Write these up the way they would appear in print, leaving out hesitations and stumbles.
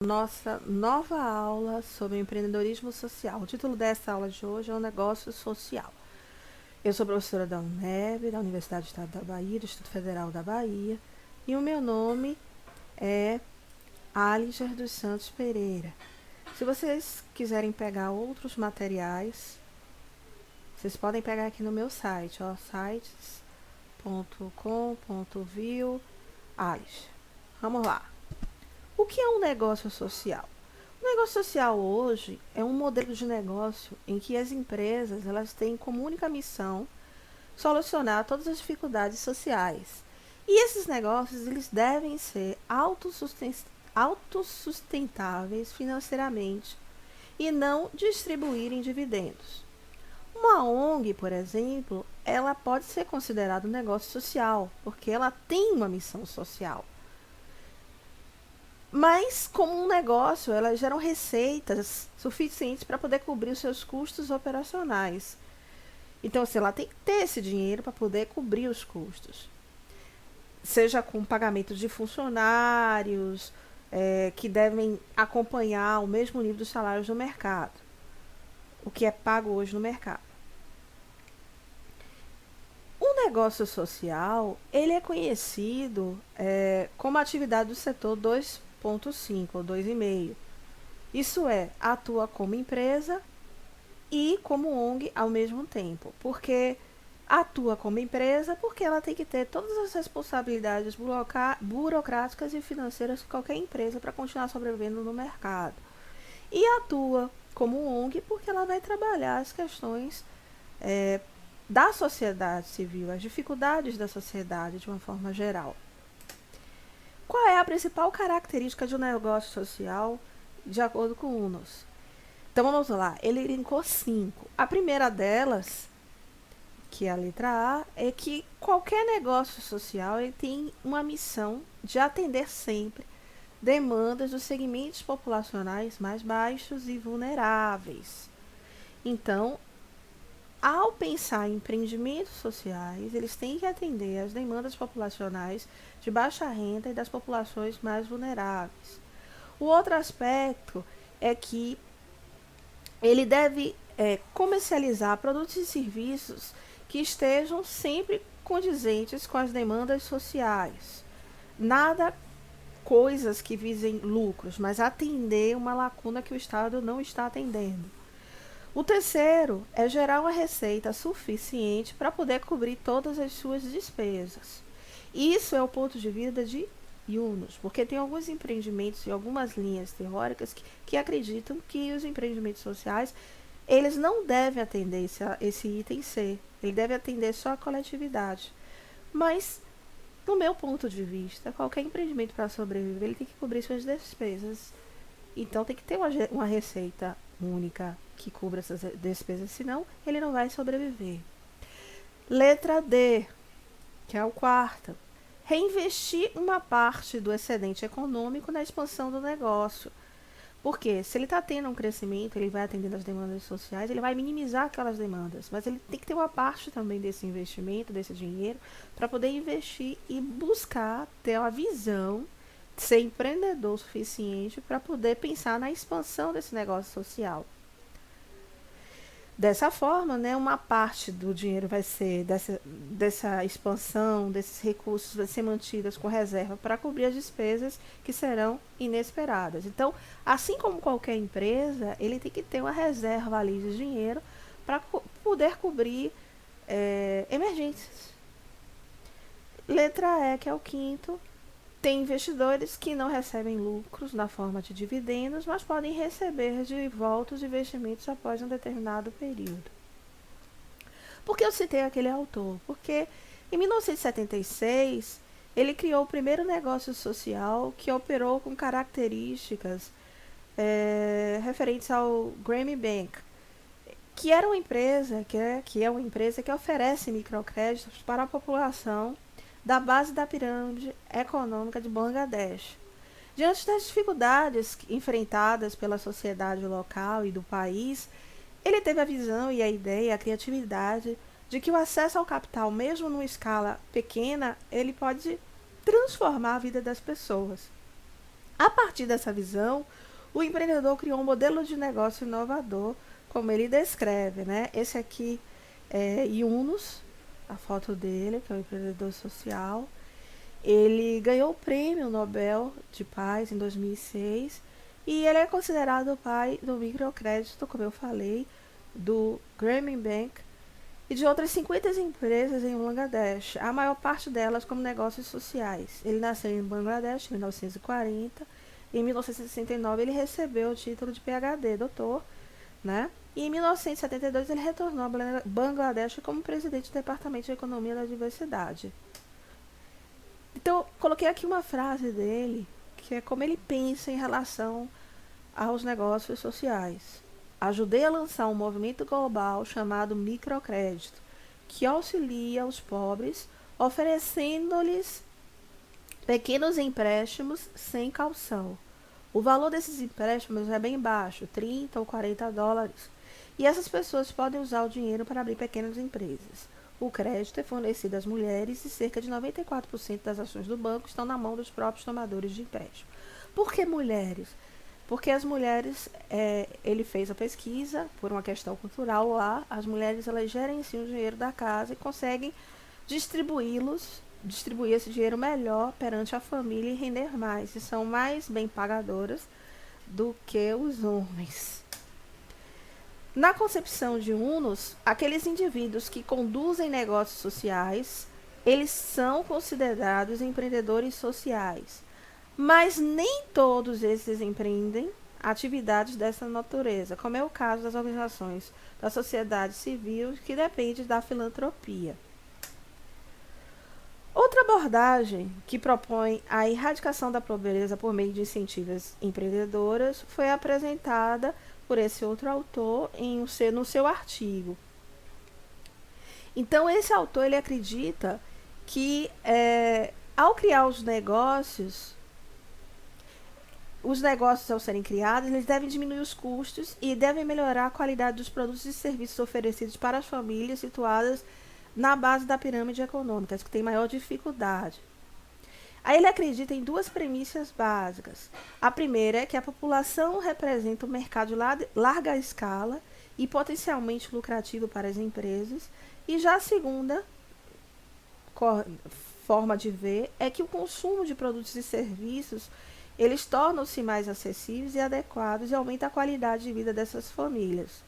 Nossa nova aula sobre empreendedorismo social. O título dessa aula de hoje é o negócio social. Eu sou professora da UNEB, da Universidade do Estado da Bahia, do Instituto Federal da Bahia, e o meu nome é Aliger dos Santos Pereira. Se vocês quiserem pegar outros materiais, vocês podem pegar aqui no meu site, sites.com.view Aliger. Vamos lá. O que é um negócio social? O negócio social hoje é um modelo de negócio em que as empresas elas têm como única missão solucionar todas as dificuldades sociais. E esses negócios eles devem ser autossustentáveis financeiramente e não distribuírem dividendos. Uma ONG, por exemplo, ela pode ser considerada um negócio social, porque ela tem uma missão social. Mas, como um negócio, elas geram receitas suficientes para poder cobrir os seus custos operacionais. Então, assim, ela tem que ter esse dinheiro para poder cobrir os custos. Seja com pagamento de funcionários, que devem acompanhar o mesmo nível dos salários do mercado, o que é pago hoje no mercado. O negócio social, ele é conhecido como atividade do setor 2.5 ou 2,5. Isso é, atua como empresa e como ONG ao mesmo tempo. Porque atua como empresa porque ela tem que ter todas as responsabilidades burocráticas e financeiras que qualquer empresa para continuar sobrevivendo no mercado. E atua como ONG porque ela vai trabalhar as questões da sociedade civil, as dificuldades da sociedade de uma forma geral. Qual é a principal característica de um negócio social de acordo com o UNOS? Então vamos lá, ele elencou 5. A primeira delas, que é a letra A, é que qualquer negócio social ele tem uma missão de atender sempre demandas dos segmentos populacionais mais baixos e vulneráveis. Então, ao pensar em empreendimentos sociais, eles têm que atender às demandas populacionais de baixa renda e das populações mais vulneráveis. O outro aspecto é que ele deve comercializar produtos e serviços que estejam sempre condizentes com as demandas sociais. Nada coisas que visem lucros, mas atender uma lacuna que o Estado não está atendendo. O terceiro é gerar uma receita suficiente para poder cobrir todas as suas despesas. Isso é o ponto de vista de Yunus, porque tem alguns empreendimentos e algumas linhas teóricas que acreditam que os empreendimentos sociais eles não devem atender esse item C, ele deve atender só a coletividade. Mas, no meu ponto de vista, qualquer empreendimento para sobreviver ele tem que cobrir suas despesas. Então tem que ter uma receita única que cubra essas despesas, senão ele não vai sobreviver. Letra D, que é o quarto. Reinvestir uma parte do excedente econômico na expansão do negócio. Porque se ele está tendo um crescimento, ele vai atendendo as demandas sociais, ele vai minimizar aquelas demandas. Mas ele tem que ter uma parte também desse investimento, desse dinheiro, para poder investir e buscar ter uma visão, ser empreendedor o suficiente para poder pensar na expansão desse negócio social. Dessa forma, né, uma parte do dinheiro vai ser dessa expansão, desses recursos, vai ser mantidas com reserva para cobrir as despesas que serão inesperadas. Então, assim como qualquer empresa, ele tem que ter uma reserva ali de dinheiro para poder cobrir emergências. Letra E, que é o quinto. Tem investidores que não recebem lucros na forma de dividendos, mas podem receber de volta os investimentos após um determinado período. Por que eu citei aquele autor? Porque em 1976 ele criou o primeiro negócio social que operou com características referentes ao Grammy Bank, que era uma empresa que é uma empresa que oferece microcréditos para a população da base da pirâmide econômica de Bangladesh. Diante das dificuldades enfrentadas pela sociedade local e do país, ele teve a visão e a ideia, a criatividade de que o acesso ao capital, mesmo numa escala pequena, ele pode transformar a vida das pessoas. A partir dessa visão, o empreendedor criou um modelo de negócio inovador, como ele descreve, né? Esse aqui é Yunus, a foto dele, que é um empreendedor social. Ele ganhou o Prêmio Nobel de Paz em 2006 e ele é considerado o pai do microcrédito, como eu falei, do Grameen Bank e de outras 50 empresas em Bangladesh, a maior parte delas como negócios sociais. Ele nasceu em Bangladesh em 1940 e em 1969 ele recebeu o título de PhD, doutor, né? E em 1972 ele retornou a Bangladesh como presidente do Departamento de Economia da Diversidade. Então, coloquei aqui uma frase dele, que é como ele pensa em relação aos negócios sociais. Ajudei a lançar um movimento global chamado microcrédito, que auxilia os pobres, oferecendo-lhes pequenos empréstimos sem caução. O valor desses empréstimos é bem baixo, 30 ou 40 dólares, e essas pessoas podem usar o dinheiro para abrir pequenas empresas. O crédito é fornecido às mulheres e cerca de 94% das ações do banco estão na mão dos próprios tomadores de empréstimo. Por que mulheres? Porque as mulheres, ele fez a pesquisa, por uma questão cultural lá, as mulheres elas gerenciam o dinheiro da casa e conseguem distribuir esse dinheiro melhor perante a família e render mais, e são mais bem pagadoras do que os homens. Na concepção de Yunus, aqueles indivíduos que conduzem negócios sociais, eles são considerados empreendedores sociais. Mas nem todos esses empreendem atividades dessa natureza, como é o caso das organizações da sociedade civil que depende da filantropia. Outra abordagem que propõe a erradicação da pobreza por meio de incentivos empreendedoras foi apresentada por esse outro autor no seu artigo. Então, esse autor ele acredita que ao criar os negócios ao serem criados, eles devem diminuir os custos e devem melhorar a qualidade dos produtos e serviços oferecidos para as famílias situadas na base da pirâmide econômica, as que têm maior dificuldade. Aí ele acredita em duas premissas básicas. A primeira é que a população representa um mercado de larga escala e potencialmente lucrativo para as empresas. E já a segunda forma de ver é que o consumo de produtos e serviços eles tornam-se mais acessíveis e adequados e aumenta a qualidade de vida dessas famílias.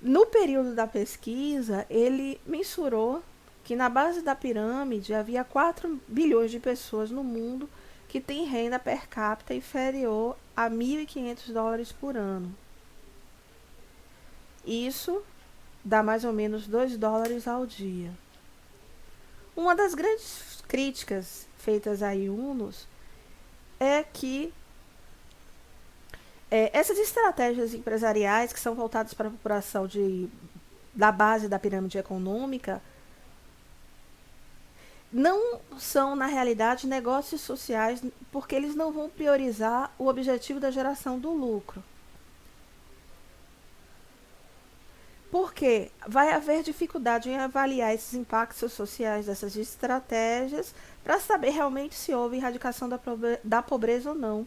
No período da pesquisa, ele mensurou que na base da pirâmide havia 4 bilhões de pessoas no mundo que têm renda per capita inferior a 1.500 dólares por ano. Isso dá mais ou menos 2 dólares ao dia. Uma das grandes críticas feitas a Yunus é que essas estratégias empresariais que são voltadas para a população da base da pirâmide econômica não são, na realidade, negócios sociais, porque eles não vão priorizar o objetivo da geração do lucro. Porque vai haver dificuldade em avaliar esses impactos sociais dessas estratégias para saber realmente se houve erradicação da pobreza ou não.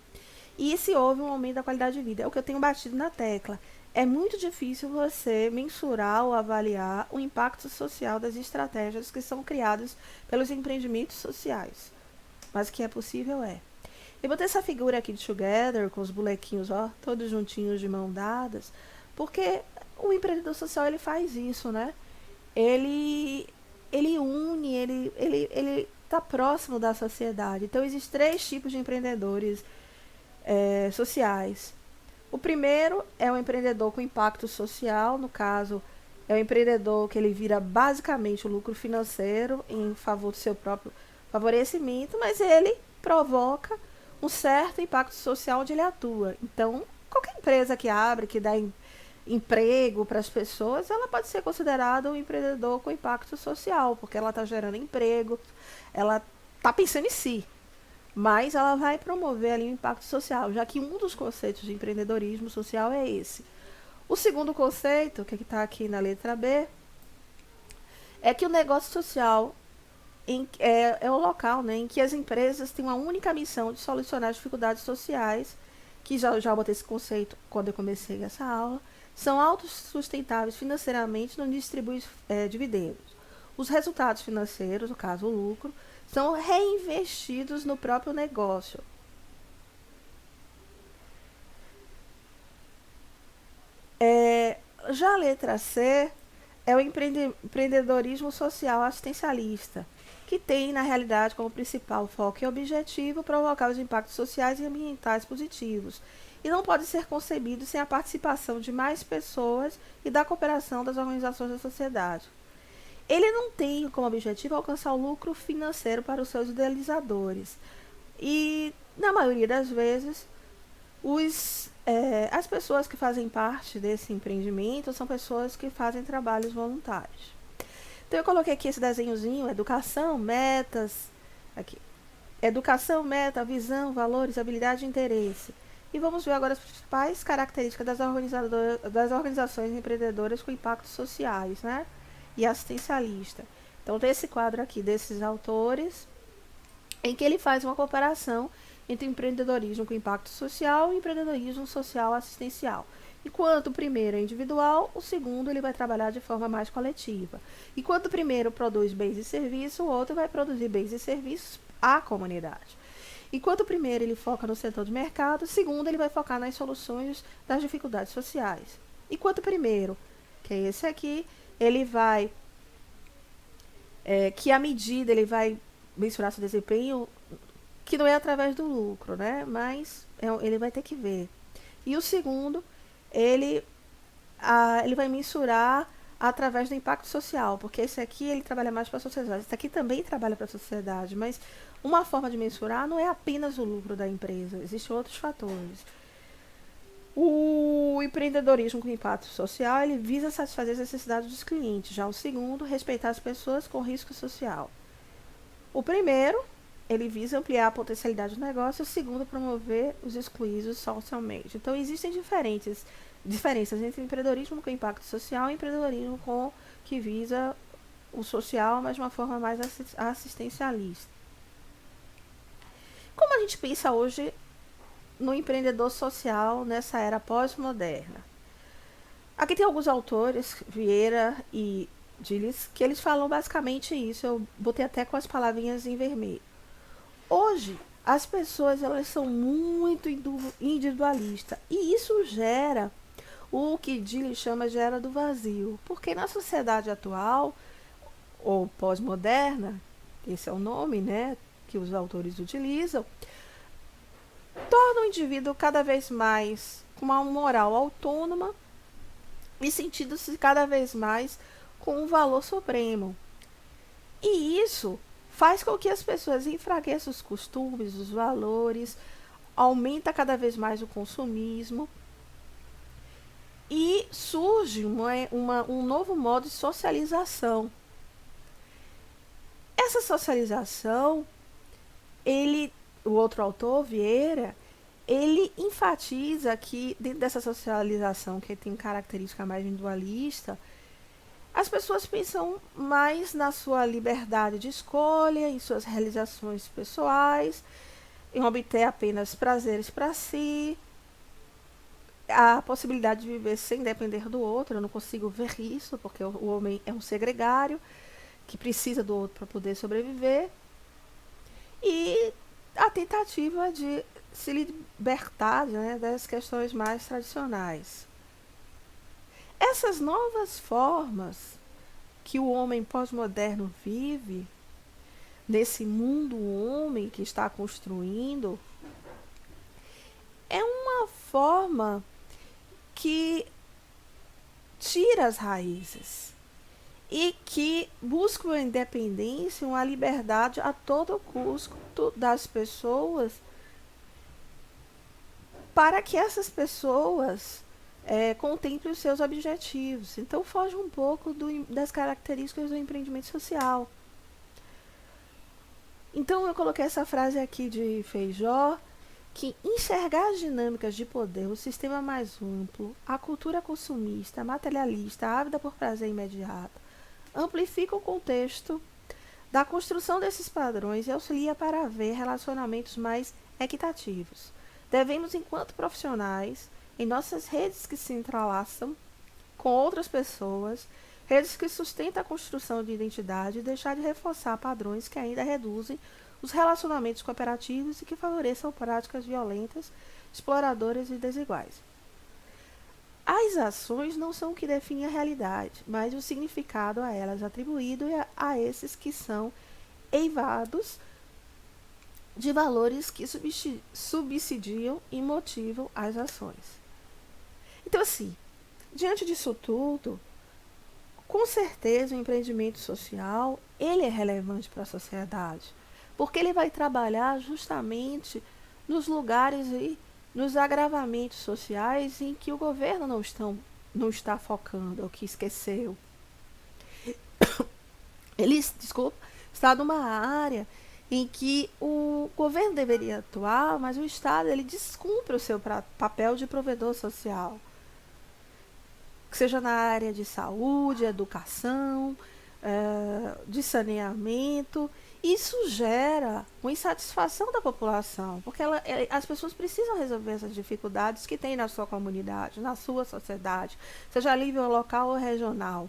E se houve um aumento da qualidade de vida. É o que eu tenho batido na tecla. É muito difícil você mensurar ou avaliar o impacto social das estratégias que são criadas pelos empreendimentos sociais. Mas o que é possível é. Eu botei essa figura aqui de Together, com os bonequinhos, ó, todos juntinhos de mão dadas, porque o empreendedor social ele faz isso, né? Ele une, ele está próximo da sociedade. Então, existem 3 tipos de empreendedores sociais. O primeiro é o empreendedor com impacto social, no caso, é o empreendedor que ele vira basicamente o lucro financeiro em favor do seu próprio favorecimento, mas ele provoca um certo impacto social onde ele atua. Então, qualquer empresa que abre, que dá emprego para as pessoas, ela pode ser considerada um empreendedor com impacto social, porque ela está gerando emprego, ela está pensando em si, mas ela vai promover ali um impacto social, já que um dos conceitos de empreendedorismo social é esse. O segundo conceito, que está aqui na letra B, é que o negócio social é o local, né, em que as empresas têm uma única missão de solucionar as dificuldades sociais, que já botei esse conceito quando eu comecei essa aula, são autossustentáveis financeiramente, não distribuem dividendos. Os resultados financeiros, no caso o lucro, são reinvestidos no próprio negócio. Já a letra C é o empreendedorismo social assistencialista, que tem, na realidade, como principal foco e objetivo provocar os impactos sociais e ambientais positivos, e não pode ser concebido sem a participação de mais pessoas e da cooperação das organizações da sociedade. Ele não tem como objetivo alcançar o lucro financeiro para os seus idealizadores, e, na maioria das vezes, as pessoas que fazem parte desse empreendimento são pessoas que fazem trabalhos voluntários. Então eu coloquei aqui esse desenhozinho, educação, metas, aqui. Educação, meta, visão, valores, habilidade e interesse. E vamos ver agora as principais características das organizações empreendedoras com impactos sociais, né? E assistencialista. Então tem esse quadro aqui desses autores, em que ele faz uma comparação entre empreendedorismo com impacto social e empreendedorismo social assistencial. Enquanto o primeiro é individual, o segundo ele vai trabalhar de forma mais coletiva. Enquanto o primeiro produz bens e serviços, o outro vai produzir bens e serviços à comunidade. Enquanto o primeiro ele foca no setor de mercado, o segundo ele vai focar nas soluções das dificuldades sociais. Enquanto o primeiro, que é esse aqui, ele vai que à medida ele vai mensurar seu desempenho, que não é através do lucro, né? Mas ele vai ter que ver. E o segundo, ele vai mensurar através do impacto social, porque esse aqui ele trabalha mais para a sociedade. Esse aqui também trabalha para a sociedade, mas uma forma de mensurar não é apenas o lucro da empresa, existem outros fatores. O empreendedorismo com impacto social, ele visa satisfazer as necessidades dos clientes. Já o segundo, respeitar as pessoas com risco social. O primeiro, ele visa ampliar a potencialidade do negócio. O segundo, promover os excluídos socialmente. Então, existem diferenças entre empreendedorismo com impacto social e empreendedorismo que visa o social, mas de uma forma mais assistencialista. Como a gente pensa hoje no empreendedor social nessa era pós-moderna? Aqui tem alguns autores, Vieira e Gilles, que eles falam basicamente isso. Eu botei até com as palavrinhas em vermelho. Hoje, as pessoas elas são muito individualistas e isso gera o que Gilles chama de era do vazio, porque na sociedade atual ou pós-moderna, esse é o nome, né, que os autores utilizam, torna o indivíduo cada vez mais com uma moral autônoma e sentindo-se cada vez mais com um valor supremo. E isso faz com que as pessoas enfraqueçam os costumes, os valores, aumenta cada vez mais o consumismo e surge um novo modo de socialização. Essa socialização, o outro autor, Vieira, ele enfatiza que dentro dessa socialização que tem característica mais individualista, as pessoas pensam mais na sua liberdade de escolha, em suas realizações pessoais, em obter apenas prazeres para si, a possibilidade de viver sem depender do outro. Eu não consigo ver isso, porque o homem é um ser gregário, que precisa do outro para poder sobreviver. E a tentativa de se libertar, né, das questões mais tradicionais. Essas novas formas que o homem pós-moderno vive, nesse mundo homem que está construindo, é uma forma que tira as raízes e que busca uma independência, uma liberdade a todo custo das pessoas, para que essas pessoas contemplem os seus objetivos. Então foge um pouco das características do empreendimento social. Então eu coloquei essa frase aqui de Feijó, que enxergar as dinâmicas de poder, o sistema mais amplo, a cultura consumista, materialista, ávida por prazer imediato, amplifica o contexto da construção desses padrões e auxilia para haver relacionamentos mais equitativos. Devemos, enquanto profissionais, em nossas redes que se entrelaçam com outras pessoas, redes que sustentam a construção de identidade, deixar de reforçar padrões que ainda reduzem os relacionamentos cooperativos e que favoreçam práticas violentas, exploradoras e desiguais. As ações não são o que define a realidade, mas o significado a elas atribuído a esses que são eivados de valores que subsidiam e motivam as ações. Então, assim, diante disso tudo, com certeza o empreendimento social, ele é relevante para a sociedade, porque ele vai trabalhar justamente nos lugares e nos agravamentos sociais em que o governo não está focando, ou que esqueceu. Ele, desculpa, está numa área em que o governo deveria atuar, mas o Estado ele descumpre o seu papel de provedor social, que seja na área de saúde, educação, de saneamento. Isso gera uma insatisfação da população, porque as pessoas precisam resolver essas dificuldades que tem na sua comunidade, na sua sociedade, seja a nível local ou regional.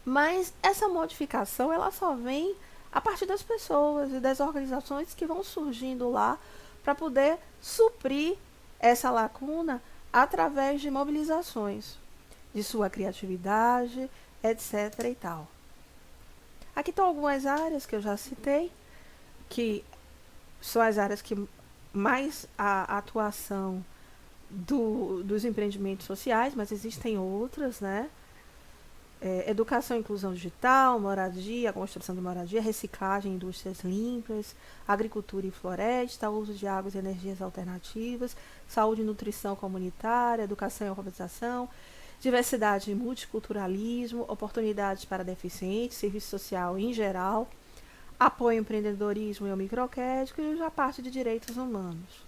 Mas essa modificação ela só vem a partir das pessoas e das organizações que vão surgindo lá para poder suprir essa lacuna através de mobilizações, de sua criatividade, etc. e tal. Aqui estão algumas áreas que eu já citei, que são as áreas que mais a atuação dos empreendimentos sociais, mas existem outras, né? Educação e inclusão digital, moradia, construção de moradia, reciclagem, indústrias limpas, agricultura e floresta, uso de águas e energias alternativas, saúde e nutrição comunitária, educação e alfabetização, diversidade e multiculturalismo, oportunidades para deficientes, serviço social em geral, apoio ao empreendedorismo e ao microcrédito e a parte de direitos humanos.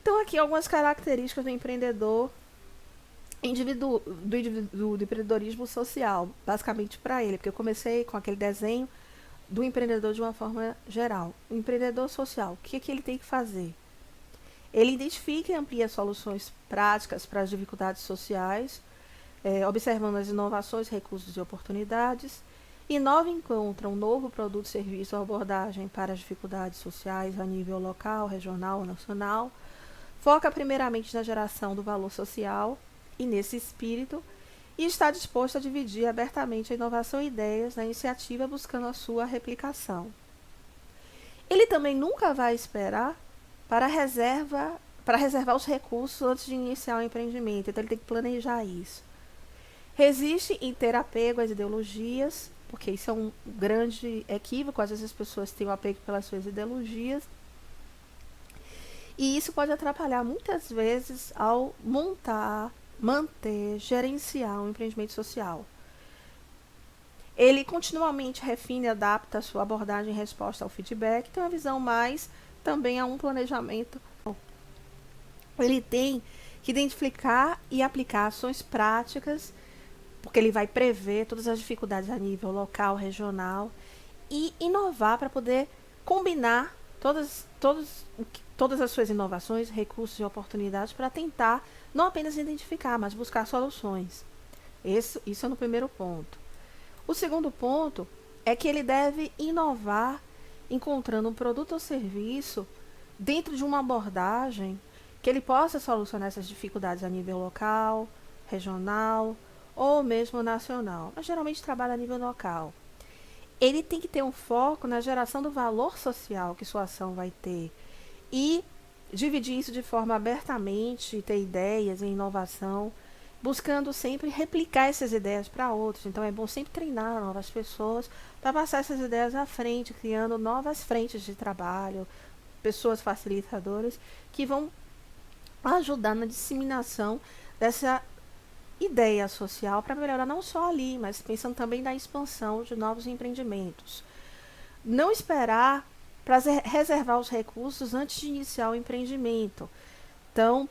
Então aqui algumas características do empreendedor do empreendedorismo social, basicamente para ele, porque eu comecei com aquele desenho do empreendedor de uma forma geral. O empreendedor social, o que ele tem que fazer? Ele identifica e amplia soluções práticas para as dificuldades sociais, observando as inovações, recursos e oportunidades. Inova e encontra um novo produto, serviço ou abordagem para as dificuldades sociais a nível local, regional ou nacional. Foca primeiramente na geração do valor social e nesse espírito, e está disposto a dividir abertamente a inovação e ideias na iniciativa buscando a sua replicação. Ele também nunca vai esperar para reservar os recursos antes de iniciar o empreendimento, então ele tem que planejar isso. Resiste em ter apego às ideologias, porque isso é um grande equívoco, às vezes as pessoas têm o apego pelas suas ideologias, e isso pode atrapalhar muitas vezes ao montar, manter, gerenciar um empreendimento social. Ele continuamente refina e adapta a sua abordagem em resposta ao feedback, tem uma visão mais também a um planejamento. Ele tem que identificar e aplicar ações práticas, porque ele vai prever todas as dificuldades a nível local, regional, e inovar para poder combinar todas as suas inovações, recursos e oportunidades para tentar não apenas identificar, mas buscar soluções. Isso é no primeiro ponto. O segundo ponto é que ele deve inovar encontrando um produto ou serviço dentro de uma abordagem que ele possa solucionar essas dificuldades a nível local, regional ou mesmo nacional, mas geralmente trabalha a nível local. Ele tem que ter um foco na geração do valor social que sua ação vai ter e dividir isso de forma abertamente, ter ideias e inovação, buscando sempre replicar essas ideias para outros. Então é bom sempre treinar novas pessoas para passar essas ideias à frente, criando novas frentes de trabalho, pessoas facilitadoras que vão ajudar na disseminação dessa ideia social para melhorar não só ali, mas pensando também na expansão de novos empreendimentos. Não esperar para reservar os recursos antes de iniciar o empreendimento. Então,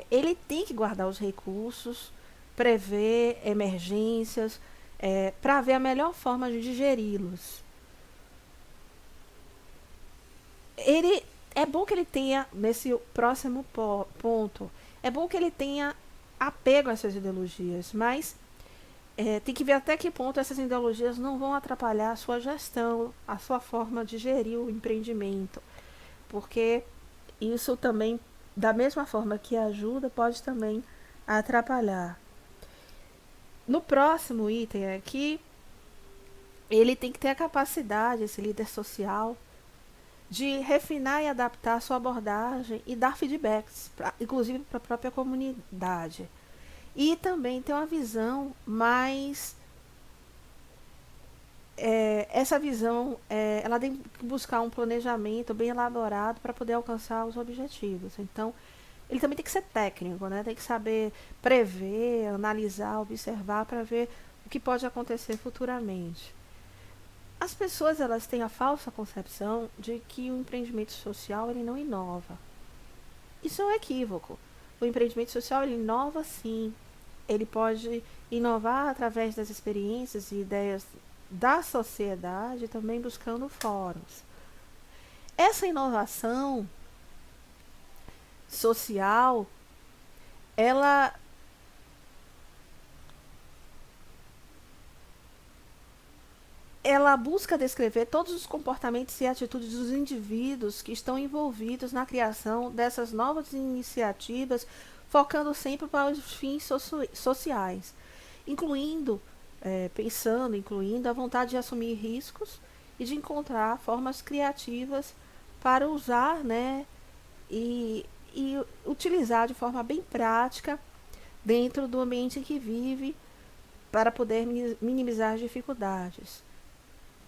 ele tem que guardar os recursos, prever emergências, para ver a melhor forma de digeri-los. Ele é bom que ele tenha nesse próximo ponto, é bom que ele tenha apego a essas ideologias, mas tem que ver até que ponto essas ideologias não vão atrapalhar a sua gestão, a sua forma de gerir o empreendimento, porque isso também, da mesma forma que ajuda, pode também atrapalhar. No próximo item aqui, ele tem que ter a capacidade, esse líder social, de refinar e adaptar a sua abordagem e dar feedbacks, inclusive para a própria comunidade. E também ter uma visão mais. Essa visão, ela tem que buscar um planejamento bem elaborado para poder alcançar os objetivos. Então, ele também tem que ser técnico, né? Tem que saber prever, analisar, observar para ver o que pode acontecer futuramente. As pessoas elas têm a falsa concepção de que o empreendimento social ele não inova. Isso é um equívoco. O empreendimento social ele inova sim. Ele pode inovar através das experiências e ideias da sociedade, também buscando fóruns. Essa inovação social, ela ela busca descrever todos os comportamentos e atitudes dos indivíduos que estão envolvidos na criação dessas novas iniciativas, focando sempre para os fins sociais, incluindo, incluindo a vontade de assumir riscos e de encontrar formas criativas para usar, né, e utilizar de forma bem prática dentro do ambiente em que vive para poder minimizar as dificuldades.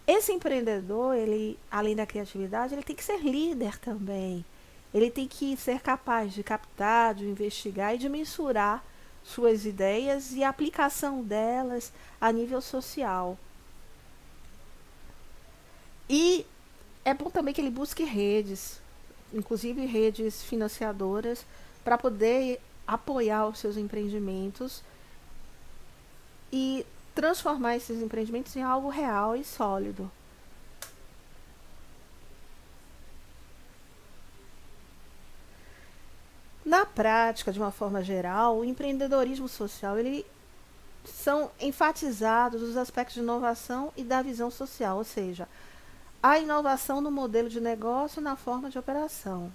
Esse empreendedor, ele, além da criatividade, ele tem que ser líder também. Ele tem que ser capaz de captar, de investigar e de mensurar suas ideias e a aplicação delas a nível social. E é bom também que ele busque redes, inclusive redes financiadoras, para poder apoiar os seus empreendimentos e transformar esses empreendimentos em algo real e sólido. Na prática, de uma forma geral, o empreendedorismo social ele são enfatizados os aspectos de inovação e da visão social, ou seja, a inovação no modelo de negócio e na forma de operação.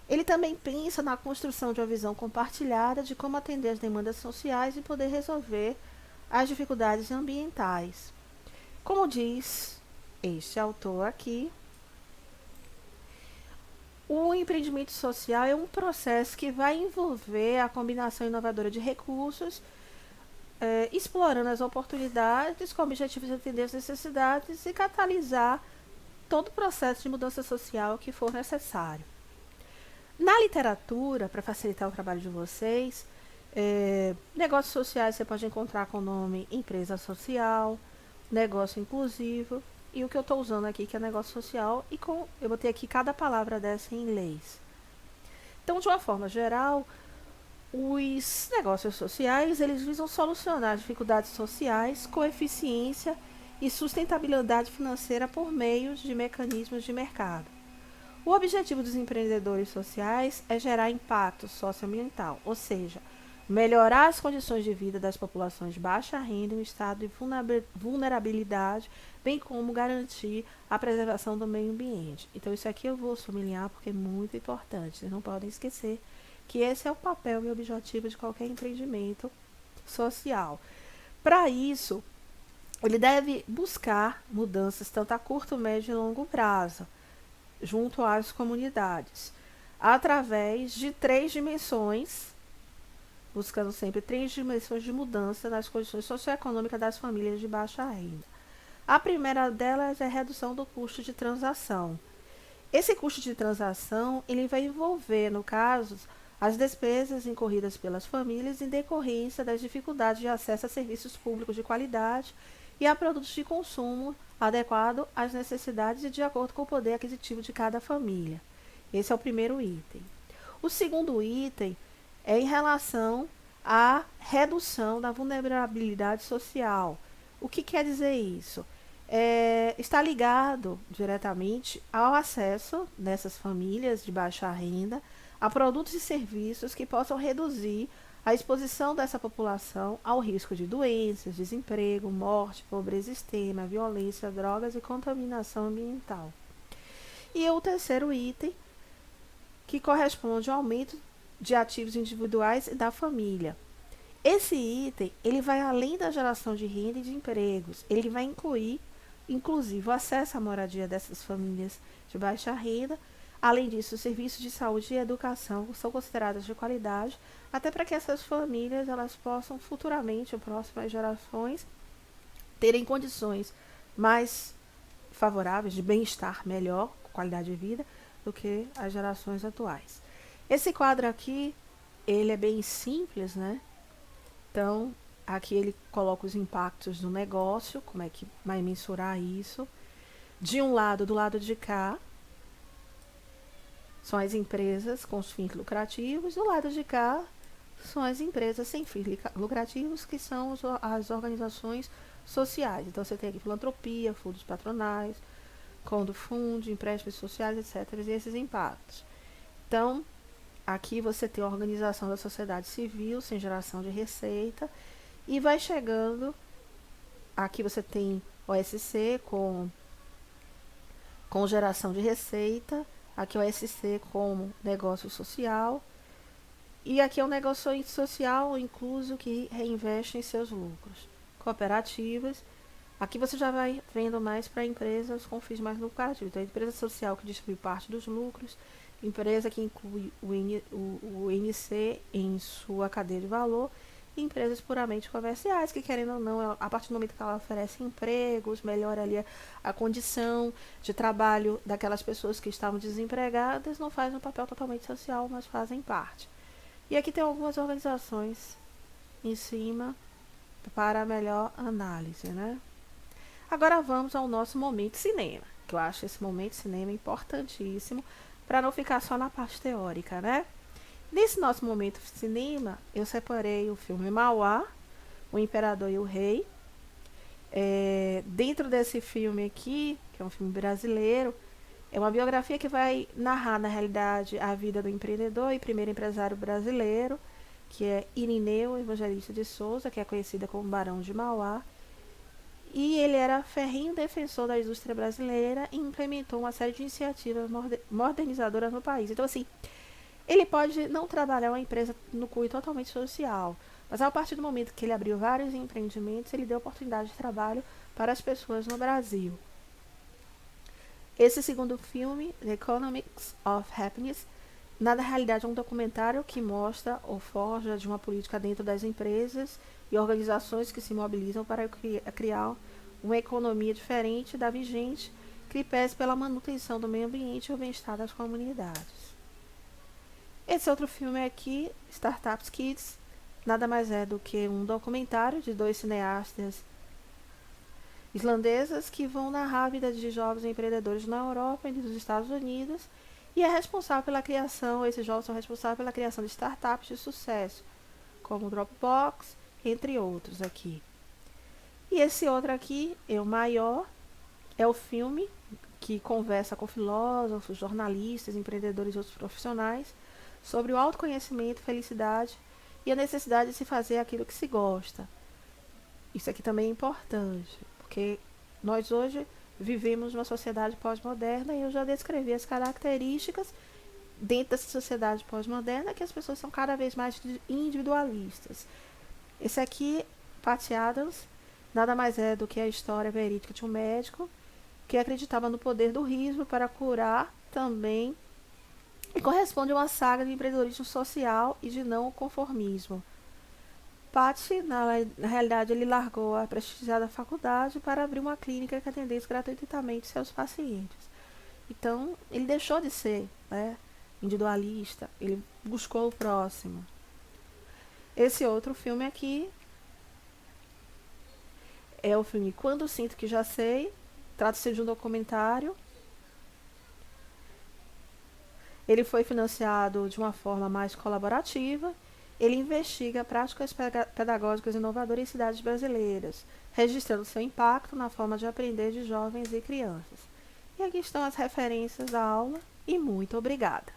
Ele também pensa na construção de uma visão compartilhada de como atender as demandas sociais e poder resolver as dificuldades ambientais. Como diz este autor aqui, o empreendimento social é um processo que vai envolver a combinação inovadora de recursos, explorando as oportunidades com o objetivo de atender as necessidades e catalisar todo o processo de mudança social que for necessário. Na literatura, para facilitar o trabalho de vocês, negócios sociais você pode encontrar com o nome empresa social, negócio inclusivo e o que eu estou usando aqui que é negócio social e eu botei aqui cada palavra dessa em inglês. Então, de uma forma geral, os negócios sociais eles visam solucionar dificuldades sociais com eficiência e sustentabilidade financeira por meio de mecanismos de mercado. O objetivo dos empreendedores sociais é gerar impacto socioambiental, ou seja, melhorar as condições de vida das populações de baixa renda em um estado de vulnerabilidade, bem como garantir a preservação do meio ambiente. Então, isso aqui eu vou sublinhar porque é muito importante. Vocês não podem esquecer que esse é o papel e objetivo de qualquer empreendimento social. Para isso, ele deve buscar mudanças tanto a curto, médio e longo prazo, junto às comunidades, através de 3 dimensões, buscando sempre 3 dimensões de mudança nas condições socioeconômicas das famílias de baixa renda. A primeira delas é a redução do custo de transação. Esse custo de transação ele vai envolver, no caso, as despesas incorridas pelas famílias em decorrência das dificuldades de acesso a serviços públicos de qualidade e a produtos de consumo adequado às necessidades e de acordo com o poder aquisitivo de cada família. Esse é o primeiro item. O segundo item é em relação à redução da vulnerabilidade social, O que quer dizer isso? Está ligado diretamente ao acesso dessas famílias de baixa renda a produtos e serviços que possam reduzir a exposição dessa população ao risco de doenças, desemprego, morte, pobreza extrema, violência, drogas e contaminação ambiental. E o terceiro item, que corresponde ao aumento de ativos individuais e da família. Esse item, ele vai além da geração de renda e de empregos. Ele vai incluir, inclusive, o acesso à moradia dessas famílias de baixa renda. Além disso, os serviços de saúde e educação são considerados de qualidade, até para que essas famílias elas possam futuramente, em próximas gerações, terem condições mais favoráveis de bem-estar melhor, qualidade de vida, do que as gerações atuais. Esse quadro aqui, ele é bem simples, né? Então, aqui ele coloca os impactos do negócio, como é que vai mensurar isso. De um lado, do lado de cá, são as empresas com os fins lucrativos, do lado de cá, são as empresas sem fins lucrativos, que são as organizações sociais. Então, você tem aqui filantropia, fundos patronais, quando fundo, empréstimos sociais, etc. E esses impactos. Então, aqui você tem a organização da sociedade civil, sem geração de receita, e vai chegando, aqui você tem OSC com geração de receita, aqui o OSC como negócio social, e aqui é um negócio social incluso que reinveste em seus lucros. Cooperativas. Aqui você já vai vendo mais para empresas com fins mais lucrativos. Então, a empresa social que distribui parte dos lucros, empresa que inclui o INC em sua cadeia de valor, e empresas puramente comerciais, que querendo ou não, a partir do momento que ela oferece empregos, melhora ali a condição de trabalho daquelas pessoas que estavam desempregadas, não faz um papel totalmente social, mas fazem parte. E aqui tem algumas organizações em cima para melhor análise, né? Agora vamos ao nosso momento cinema, que eu acho esse momento cinema importantíssimo para não ficar só na parte teórica, né? Nesse nosso momento cinema, eu separei o filme Mauá, O Imperador e o Rei. Dentro desse filme aqui, que é um filme brasileiro, é uma biografia que vai narrar, na realidade, a vida do empreendedor e primeiro empresário brasileiro, que é Irineu Evangelista de Souza, que é conhecida como Barão de Mauá. E ele era ferrenho defensor da indústria brasileira e implementou uma série de iniciativas modernizadoras no país. Então, assim, ele pode não trabalhar uma empresa no cunho totalmente social, mas a partir do momento que ele abriu vários empreendimentos, ele deu oportunidade de trabalho para as pessoas no Brasil. Esse segundo filme, The Economics of Happiness, na realidade é um documentário que mostra ou forja de uma política dentro das empresas e organizações que se mobilizam para criar uma economia diferente da vigente, que pese pela manutenção do meio ambiente e o bem-estar das comunidades. Esse outro filme aqui, Startups Kids, nada mais é do que um documentário de dois cineastas islandesas que vão narrar a vida de jovens empreendedores na Europa e nos Estados Unidos, e é responsável pela criação, esses jovens são responsáveis pela criação de startups de sucesso, como o Dropbox, entre outros aqui. E esse outro aqui, Eu Maior, é o filme que conversa com filósofos, jornalistas, empreendedores e outros profissionais sobre o autoconhecimento, felicidade e a necessidade de se fazer aquilo que se gosta. Isso aqui também é importante, porque nós hoje vivemos uma sociedade pós-moderna e eu já descrevi as características dentro dessa sociedade pós-moderna, que as pessoas são cada vez mais individualistas. Esse aqui, Patty Adams, nada mais é do que a história verídica de um médico que acreditava no poder do riso para curar também, e corresponde a uma saga de empreendedorismo social e de não conformismo. Patty, na realidade, ele largou a prestigiada faculdade para abrir uma clínica que atendesse gratuitamente seus pacientes. Então, ele deixou de ser, né, individualista, ele buscou o próximo. Esse outro filme aqui é o filme Quando Sinto Que Já Sei. Trata-se de um documentário. Ele foi financiado de uma forma mais colaborativa Ele investiga práticas pedagógicas inovadoras em cidades brasileiras, registrando seu impacto na forma de aprender de jovens e crianças. E aqui estão as referências da aula e muito obrigada!